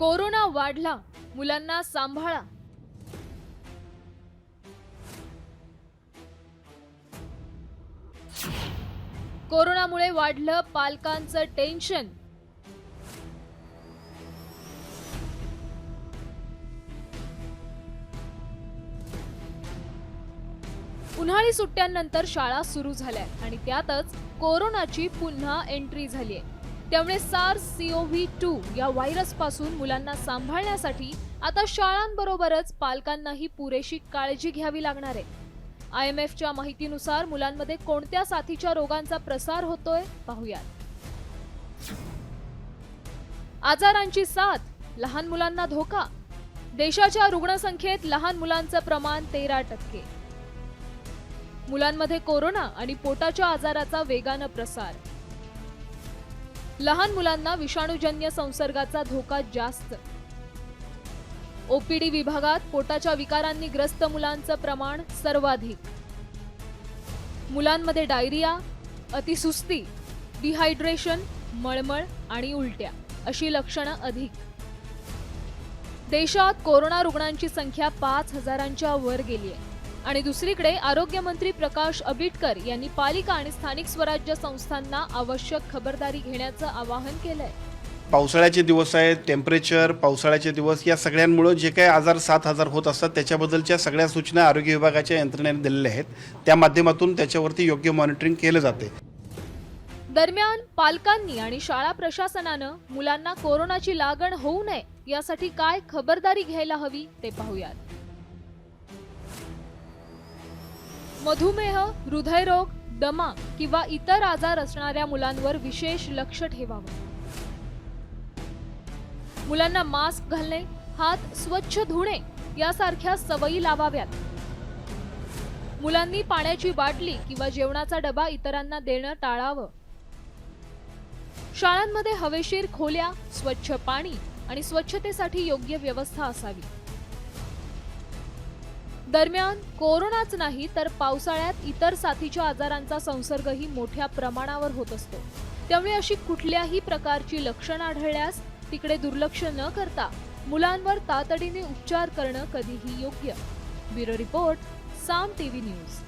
Corona वाढला, मुलांना सांभाळा. कोरोनामुळे वाढलं पालकांचं टेन्शन. उन्हाळी सुट्ट्यांनंतर शाळा सुरू झाल्या आणि त्यातच कोरोनाची पुन्हा एंट्री झालीय. त्यामुळे SARS-CoV-2 या व्हायरस पासून मुलांना सांभाळण्यासाठी आता शाळांबरोबरच पालकांनाही पुरेशी काळजी घ्यावी लागणार आहे. IMFच्या माहितीनुसार मुलांमध्ये कोणत्या साथीच्या रोगांचा प्रसार होतोय पाहूयात. आजारांची साथ, लहान मुलांना धोका. देशाच्या रुग्णसंख्येत लहान मुलांचं प्रमाण 13%. मुलांमध्ये कोरोना आणि पोटाच्या आजाराचा वेगानं प्रसार. लहान मुलांना विषाणूजन्य संसर्गाचा धोका जास्त. OPD विभागात पोटाच्या विकारांनी ग्रस्त मुलांचं प्रमाण सर्वाधिक. मुलांमध्ये डायरिया, अतिसुस्ती, डिहायड्रेशन, मळमळ आणि उलट्या अशी लक्षणं अधिक. देशात कोरोना रुग्णांची संख्या 5,000च्या वर गेली आहे. आणि दुसरीकडे आरोग्यमंत्री प्रकाश आंबेडकर यांनी पालिका आणि स्थानिक स्वराज्य संस्थांना आवश्यक खबरदारी घेण्याचं आवाहन केलंय. पावसाळ्याचे दिवस आहेत, टेम्परेचर, पावसाळ्याचे दिवस या सगळ्यांमुळे जे काही आजार 7,000 होत असतात त्याच्याबद्दलच्या सगळ्या सूचना आरोग्य विभागाच्या यंत्रणेने दिलेल्या आहेत. त्या माध्यमातून त्याच्यावरती योग्य मॉनिटरिंग केलं जाते. दरम्यान पालकांनी आणि शाळा प्रशासनानं मुलांना कोरोनाची लागण होऊ नये यासाठी काय खबरदारी घ्यायला हवी ते पाहूयात. मधुमेह, हृदयरोग, दमा किंवा इतर आजार असणाऱ्या मुलांवर विशेष लक्ष ठेवावं. मुलांना मास्क घालणे, हात स्वच्छ धुणे यासारख्या सवयी लावाव्यात. मुलांनी पाण्याची बाटली किंवा जेवणाचा डबा इतरांना देणं टाळावं. शाळांमध्ये हवेशीर खोल्या, स्वच्छ पाणी आणि स्वच्छतेसाठी योग्य व्यवस्था असावी. दरम्यान कोरोनाच नाही तर पावसाळ्यात इतर साथीच्या आजारांचा संसर्गही मोठ्या प्रमाणावर होत असतो. त्यामुळे अशी कुठल्याही प्रकारची लक्षणं आढळल्यास तिकडे दुर्लक्ष न करता मुलांवर तातडीने उपचार करणं कधीही योग्य. ब्युरो रिपोर्ट, साम TV न्यूज.